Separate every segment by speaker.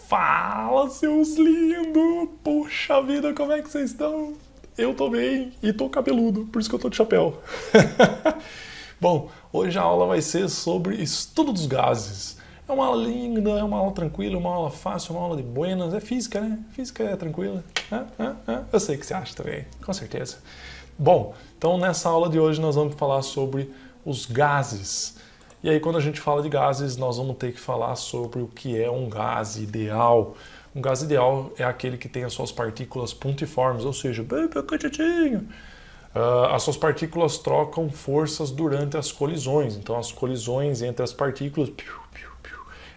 Speaker 1: Fala, seus lindos! Poxa vida, como é que vocês estão? Eu tô bem e tô cabeludo, por isso que eu tô de chapéu. Bom, hoje a aula vai ser sobre estudo dos gases. É uma aula linda, é uma aula tranquila, uma aula fácil, uma aula de buenas. É física, né? Física é tranquila. Eu sei que você acha também, com certeza. Bom, então nessa aula de hoje nós vamos falar sobre os gases. E aí, quando a gente fala de gases, nós vamos ter que falar sobre o que é um gás ideal. Um gás ideal é aquele que tem as suas partículas pontiformes, ou seja, bem pequenininho. As suas partículas trocam forças durante as colisões. Então, as colisões entre as partículas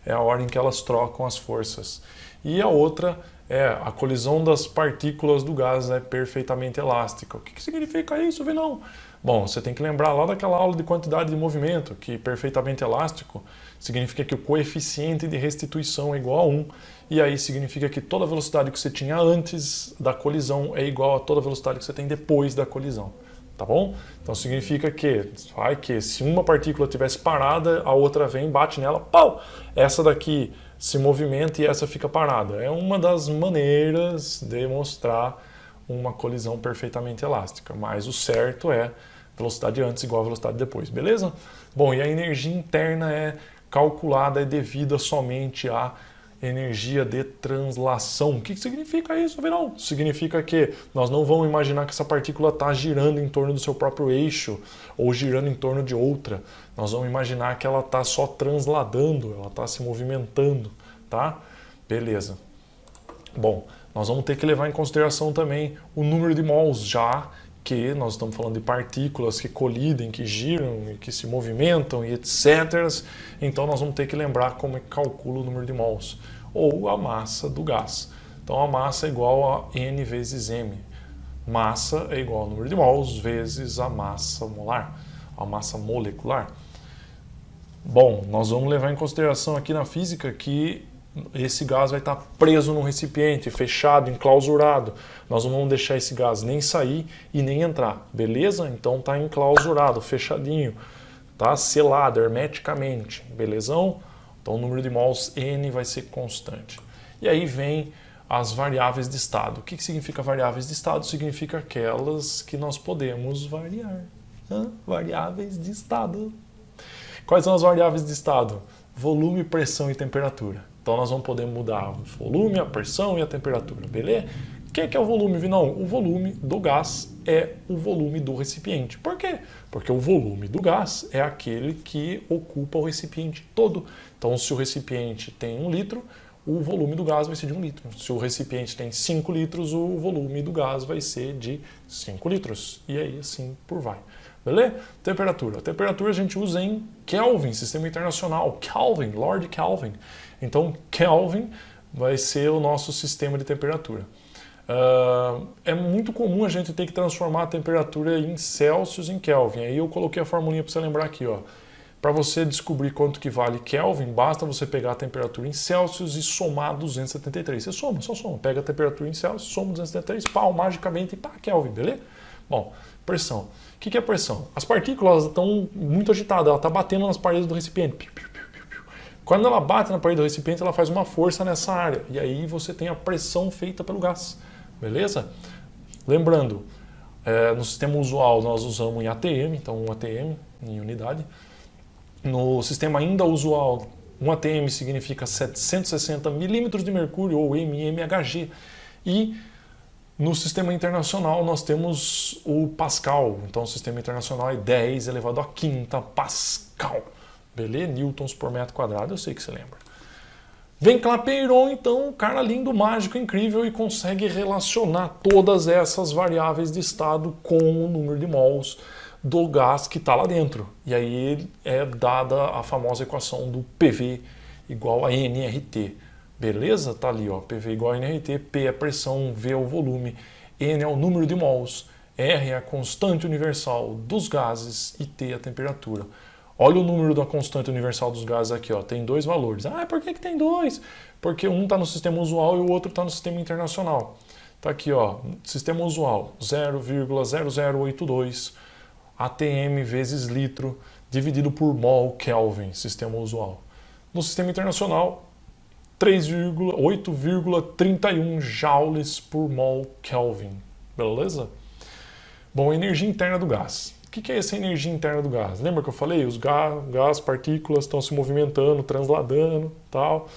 Speaker 1: é a hora em que elas trocam as forças. E a outra é a colisão das partículas do gás é perfeitamente elástica. O que significa isso, Vinão? Bom, você tem que lembrar lá daquela aula de quantidade de movimento, que perfeitamente elástico significa que o coeficiente de restituição é igual a 1, e aí significa que toda a velocidade que você tinha antes da colisão é igual a toda a velocidade que você tem depois da colisão. Tá bom? Então significa que se uma partícula tivesse parada, a outra vem, bate nela, pau! Essa daqui se movimenta e essa fica parada. É uma das maneiras de mostrar uma colisão perfeitamente elástica, mas o certo é velocidade antes igual a velocidade depois, beleza? Bom, e a energia interna é calculada e devida somente à energia de translação. O que significa isso, Verão? Significa que nós não vamos imaginar que essa partícula está girando em torno do seu próprio eixo ou girando em torno de outra. Nós vamos imaginar que ela está só transladando, ela está se movimentando, tá? Beleza. Bom, nós vamos ter que levar em consideração também o número de mols, já que nós estamos falando de partículas que colidem, que giram, que se movimentam e etc. Então nós vamos ter que lembrar como é que calcula o número de mols, ou a massa do gás. Então a massa é igual a N vezes M. Massa é igual ao número de mols vezes a massa molar, a massa molecular. Bom, nós vamos levar em consideração aqui na física que esse gás vai estar preso num recipiente, fechado, enclausurado. Nós não vamos deixar esse gás nem sair e nem entrar, beleza? Então está enclausurado, fechadinho, tá selado hermeticamente, belezão? Então o número de mols N vai ser constante. E aí vem as variáveis de estado. O que significa variáveis de estado? Significa aquelas que nós podemos variar. Variáveis de estado. Quais são as variáveis de estado? Volume, pressão e temperatura. Então nós vamos poder mudar o volume, a pressão e a temperatura, beleza? O que é o volume, Vinão? O volume do gás é o volume do recipiente. Por quê? Porque o volume do gás é aquele que ocupa o recipiente todo. Então se o recipiente tem 1 litro, o volume do gás vai ser de 1 litro. Se o recipiente tem 5 litros, o volume do gás vai ser de 5 litros. E aí assim por vai. Beleza? Temperatura. A temperatura a gente usa em Kelvin, sistema internacional. Kelvin, Lord Kelvin. Então, Kelvin vai ser o nosso sistema de temperatura. É muito comum a gente ter que transformar a temperatura em Celsius em Kelvin. Aí eu coloquei a formulinha para você lembrar aqui, ó. Para você descobrir quanto que vale Kelvin, basta você pegar a temperatura em Celsius e somar 273. Você soma, só soma. Pega a temperatura em Celsius, soma 273, pau, magicamente, pá, Kelvin, beleza? Bom, pressão. O que é pressão? As partículas estão muito agitadas, ela está batendo nas paredes do recipiente. Quando ela bate na parede do recipiente, ela faz uma força nessa área. E aí você tem a pressão feita pelo gás. Beleza? Lembrando, no sistema usual nós usamos em ATM, então 1 ATM em unidade. No sistema ainda usual, 1 ATM significa 760 milímetros de mercúrio, ou mmHg. E no sistema internacional nós temos o Pascal. Então o sistema internacional é 10 elevado à quinta Pascal. Beleza? Newtons por metro quadrado, eu sei que você lembra. Vem Clapeyron, então, um cara lindo, mágico, incrível e consegue relacionar todas essas variáveis de estado com o número de mols do gás que está lá dentro. E aí é dada a famosa equação do PV igual a nRT. Beleza? Tá ali, ó, PV igual a nRT, P é a pressão, V é o volume, N é o número de mols, R é a constante universal dos gases e T é a temperatura. Olha o número da constante universal dos gases aqui, ó, tem 2 valores. Ah, por que tem 2? Porque um está no sistema usual e o outro está no sistema internacional. Está aqui, ó, sistema usual, 0,0082 ATM vezes litro, dividido por mol Kelvin, sistema usual. No sistema internacional, 8,31 joules por mol Kelvin, beleza? Bom, energia interna do gás. O que é essa energia interna do gás? Lembra que eu falei? Os gás, partículas estão se movimentando, transladando, tal.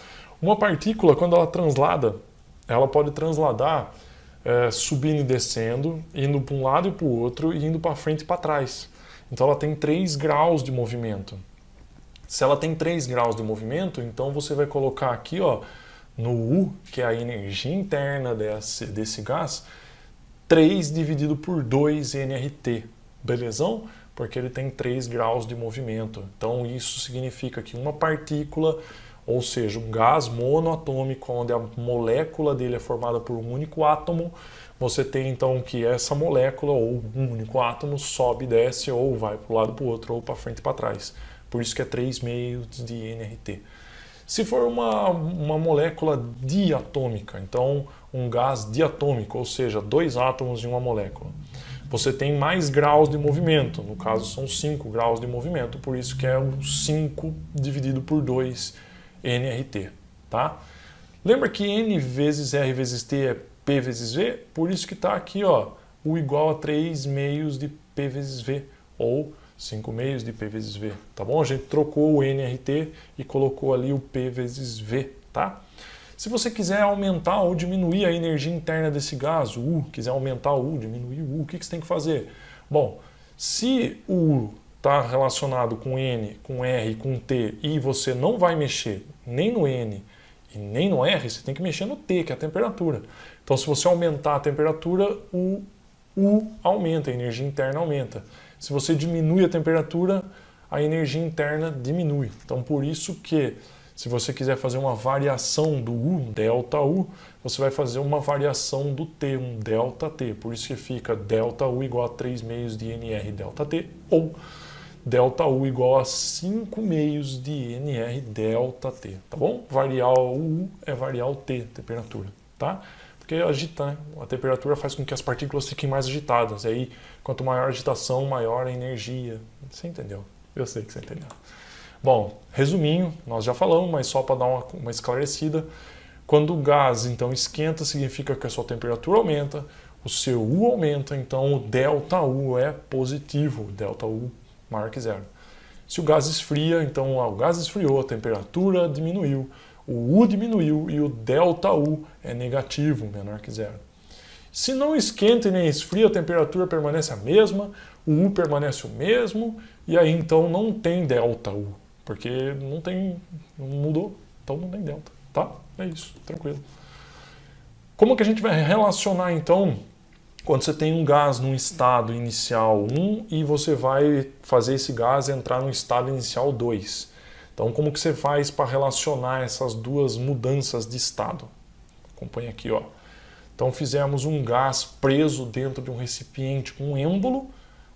Speaker 1: Uma partícula, quando ela translada, ela pode transladar subindo e descendo, indo para um lado e para o outro, e indo para frente e para trás. Então ela tem 3 graus de movimento. Se ela tem 3 graus de movimento, então você vai colocar aqui, ó, no U, que é a energia interna desse gás, 3 dividido por 2 nRT, belezão? Porque ele tem 3 graus de movimento. Então isso significa que uma partícula, ou seja, um gás monoatômico, onde a molécula dele é formada por um único átomo, você tem então que essa molécula, ou um único átomo, sobe e desce, ou vai para o lado para o outro, ou para frente e para trás. Por isso que é 3 meios de nRT. Se for uma molécula diatômica, então um gás diatômico, ou seja, 2 átomos em uma molécula, você tem mais graus de movimento, no caso são 5 graus de movimento, por isso que é o 5 dividido por 2 nRT, tá? Lembra que N vezes R vezes T é P vezes V? Por isso que está aqui, ó, U igual a 3 meios de P vezes V, ou 5 meios de P vezes V, tá bom? A gente trocou o nRT e colocou ali o P vezes V, tá? Se você quiser aumentar ou diminuir a energia interna desse gás, o U, quiser aumentar o U, diminuir o U, o que você tem que fazer? Bom, se o U está relacionado com N, com R e com T e você não vai mexer nem no N e nem no R, você tem que mexer no T, que é a temperatura. Então, se você aumentar a temperatura, o U aumenta, a energia interna aumenta. Se você diminui a temperatura, a energia interna diminui. Então, por isso que, se você quiser fazer uma variação do U, delta U, você vai fazer uma variação do T, um delta T. Por isso que fica delta U igual a 3 meios de NR delta T, ou delta U igual a 5 meios de NR delta T, tá bom? Variar o U é variar o T, temperatura, tá? Porque agita, né? A temperatura faz com que as partículas fiquem mais agitadas. E aí, quanto maior a agitação, maior a energia. Você entendeu? Eu sei que você entendeu. Bom, resuminho, nós já falamos, mas só para dar uma esclarecida. Quando o gás, então, esquenta, significa que a sua temperatura aumenta, o seu U aumenta, então o delta U é positivo, delta U maior que zero. Se o gás esfria, então o gás esfriou, a temperatura diminuiu, o U diminuiu e o delta U é negativo, menor que zero. Se não esquenta e nem esfria, a temperatura permanece a mesma, o U permanece o mesmo, e aí então não tem delta U, porque não mudou, então não tem delta, tá? É isso, tranquilo. Como que a gente vai relacionar então quando você tem um gás num estado inicial 1 e você vai fazer esse gás entrar no estado inicial 2? Então, como que você faz para relacionar essas duas mudanças de estado? Acompanha aqui, ó. Então, fizemos um gás preso dentro de um recipiente com um êmbolo.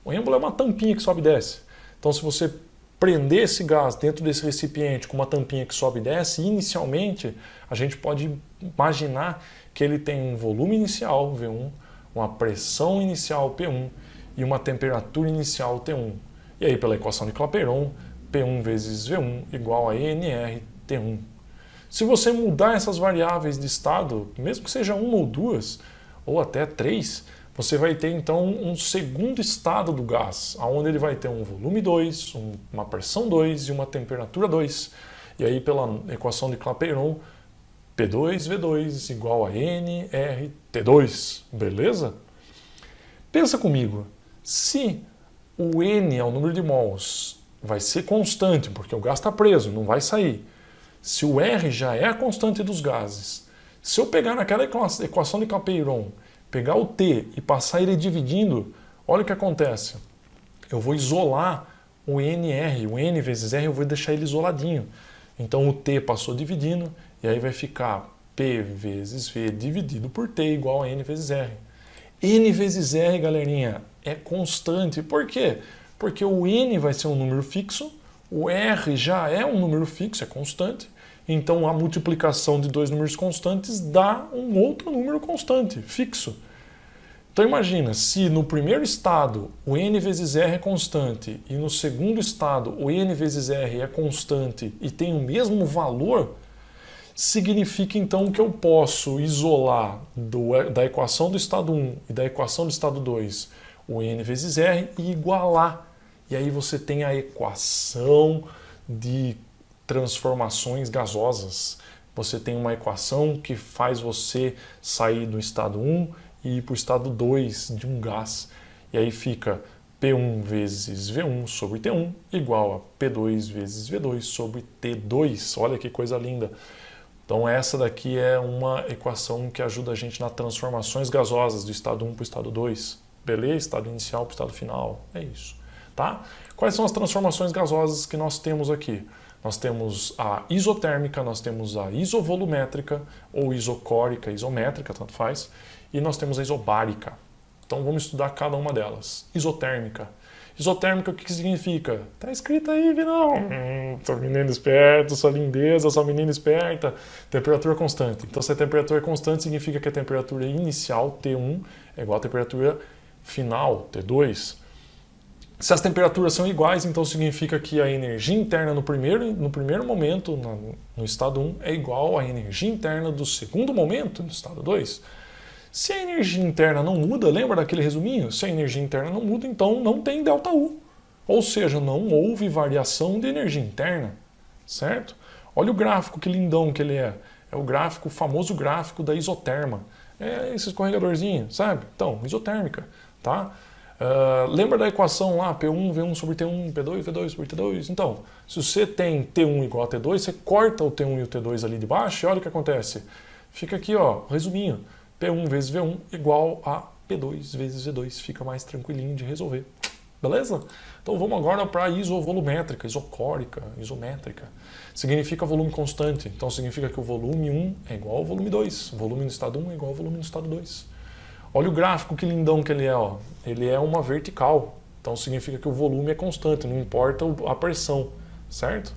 Speaker 1: O êmbolo é uma tampinha que sobe e desce. Então, se você prender esse gás dentro desse recipiente com uma tampinha que sobe e desce, inicialmente, a gente pode imaginar que ele tem um volume inicial, V1, uma pressão inicial, P1, e uma temperatura inicial, T1. E aí, pela equação de Clapeyron, P1 vezes V1 igual a nRT1. Se você mudar essas variáveis de estado, mesmo que seja uma ou duas, ou até 3, você vai ter então um segundo estado do gás, onde ele vai ter um volume 2, uma pressão 2 e uma temperatura 2. E aí, pela equação de Clapeyron, P2V2 igual a nRT2, beleza? Pensa comigo, se o N é o número de mols, vai ser constante, porque o gás está preso, não vai sair. Se o R já é a constante dos gases, se eu pegar naquela equação de Clapeyron, pegar o T e passar ele dividindo, olha o que acontece. Eu vou isolar o NR, o N vezes R, eu vou deixar ele isoladinho. Então o T passou dividindo, e aí vai ficar P vezes V dividido por T igual a N vezes R. N vezes R, galerinha, é constante. Por quê? Porque o N vai ser um número fixo, o R já é um número fixo, é constante, então a multiplicação de dois números constantes dá um outro número constante, fixo. Então imagina, se no primeiro estado o N vezes R é constante e no segundo estado o N vezes R é constante e tem o mesmo valor, significa então que eu posso isolar da equação do estado 1 e da equação do estado 2 o N vezes R e igualar. E aí você tem a equação de transformações gasosas. Você tem uma equação que faz você sair do estado 1 e ir para o estado 2 de um gás. E aí fica P1 vezes V1 sobre T1 igual a P2 vezes V2 sobre T2. Olha que coisa linda. Então essa daqui é uma equação que ajuda a gente nas transformações gasosas do estado 1 para o estado 2. Beleza? Estado inicial para o estado final. É isso. Tá? Quais são as transformações gasosas que nós temos aqui? Nós temos a isotérmica, nós temos a isovolumétrica, ou isocórica, isométrica, tanto faz, e nós temos a isobárica. Então vamos estudar cada uma delas. Isotérmica. Isotérmica, o que significa? Tá escrito aí, Vinão. Sou menino esperto, sua lindeza, sua menina esperta. Temperatura constante. Então se a temperatura é constante, significa que a temperatura inicial, T1, é igual à temperatura final, T2. Se as temperaturas são iguais, então significa que a energia interna no primeiro momento, no estado 1, é igual à energia interna do segundo momento, no estado 2. Se a energia interna não muda, lembra daquele resuminho? Se a energia interna não muda, então não tem ΔU. Ou seja, não houve variação de energia interna, certo? Olha o gráfico, que lindão que ele é. É o gráfico, o famoso gráfico da isoterma. É esse escorregadorzinho, sabe? Então, isotérmica, tá? Lembra da equação lá, P1, V1 sobre T1, P2, V2 sobre T2? Então, se você tem T1 igual a T2, você corta o T1 e o T2 ali de baixo e olha o que acontece. Fica aqui, ó, resuminho. P1 vezes V1 igual a P2 vezes V2. Fica mais tranquilinho de resolver. Beleza? Então vamos agora para a isovolumétrica, isocórica, isométrica. Significa volume constante. Então significa que o volume 1 é igual ao volume 2. O volume no estado 1 é igual ao volume no estado 2. Olha o gráfico, que lindão que ele é, ó. Ele é uma vertical, então significa que o volume é constante, não importa a pressão, certo?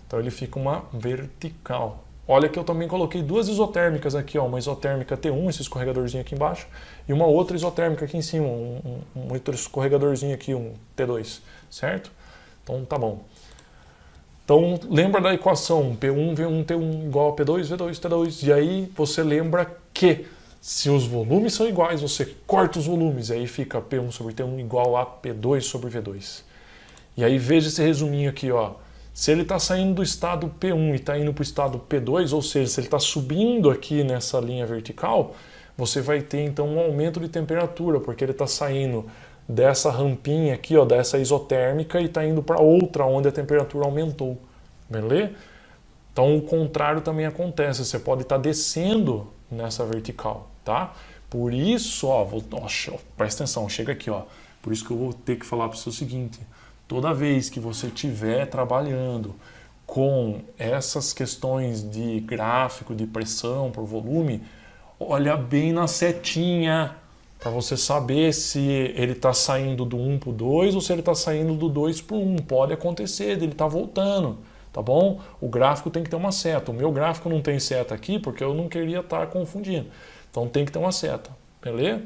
Speaker 1: Então ele fica uma vertical. Olha que eu também coloquei duas isotérmicas aqui, ó, uma isotérmica T1, esse escorregadorzinho aqui embaixo, e uma outra isotérmica aqui em cima, um outro escorregadorzinho aqui, um T2, certo? Então tá bom. Então lembra da equação P1, V1, T1 igual a P2, V2, T2, e aí você lembra que se os volumes são iguais, você corta os volumes, e aí fica P1 sobre T1 igual a P2 sobre V2. E aí veja esse resuminho aqui, ó. Se ele está saindo do estado P1 e está indo para o estado P2, ou seja, se ele está subindo aqui nessa linha vertical, você vai ter então um aumento de temperatura, porque ele está saindo dessa rampinha aqui, ó, dessa isotérmica, e está indo para outra, onde a temperatura aumentou. Beleza? Então o contrário também acontece, você pode estar descendo nessa vertical, tá? Por isso, ó, presta atenção, chega aqui, ó. Por isso que eu vou ter que falar para você o seguinte: toda vez que você estiver trabalhando com essas questões de gráfico, de pressão por volume, olha bem na setinha para você saber se ele está saindo do 1 para o 2 ou se ele está saindo do 2 para o 1. Pode acontecer, ele está voltando. Tá bom? O gráfico tem que ter uma seta. O meu gráfico não tem seta aqui porque eu não queria estar confundindo. Então tem que ter uma seta. Beleza?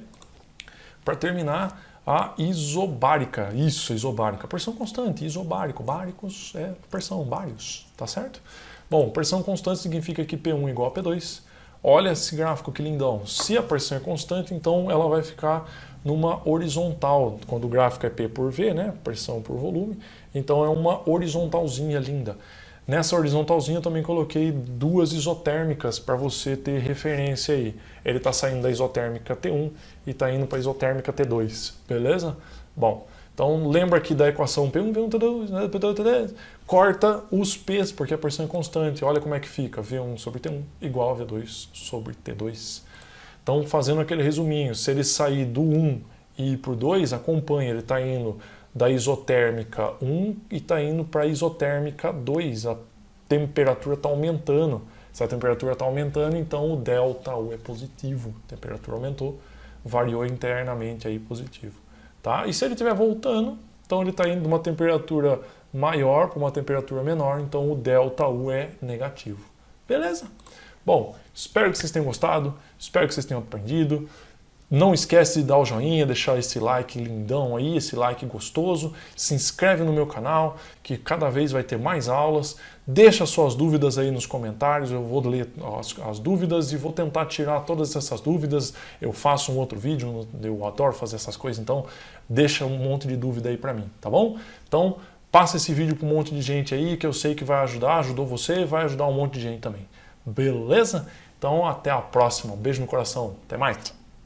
Speaker 1: Para terminar, a isobárica. Isso, isobárica. Pressão constante, isobárico. Báricos é pressão, bários. Tá certo? Bom, pressão constante significa que P1 igual a P2. Olha esse gráfico que lindão. Se a pressão é constante, então ela vai ficar numa horizontal. Quando o gráfico é P por V, né? Pressão por volume. Então é uma horizontalzinha linda. Nessa horizontalzinha eu também coloquei duas isotérmicas para você ter referência aí. Ele está saindo da isotérmica T1 e está indo para a isotérmica T2. Beleza? Bom, então lembra aqui da equação P1, V1, T2, P2, T2. Corta os P's, porque a pressão é constante. Olha como é que fica. V1 sobre T1 igual a V2 sobre T2. Então, fazendo aquele resuminho, se ele sair do 1 e ir para o 2, acompanha, ele está indo da isotérmica 1 e está indo para a isotérmica 2. A temperatura está aumentando. Se a temperatura está aumentando, então o ΔU é positivo. A temperatura aumentou, variou internamente aí positivo. Tá? E se ele estiver voltando, então ele está indo de uma temperatura maior para uma temperatura menor, então o ΔU é negativo. Beleza? Bom, espero que vocês tenham gostado, espero que vocês tenham aprendido. Não esquece de dar o joinha, deixar esse like lindão aí, esse like gostoso. Se inscreve no meu canal, que cada vez vai ter mais aulas. Deixa suas dúvidas aí nos comentários, eu vou ler as dúvidas e vou tentar tirar todas essas dúvidas. Eu faço um outro vídeo, eu adoro fazer essas coisas, então deixa um monte de dúvida aí pra mim, tá bom? Então passa esse vídeo pra um monte de gente aí, que eu sei que vai ajudar, ajudou você, vai ajudar um monte de gente também. Beleza? Então até a próxima, um beijo no coração, até mais!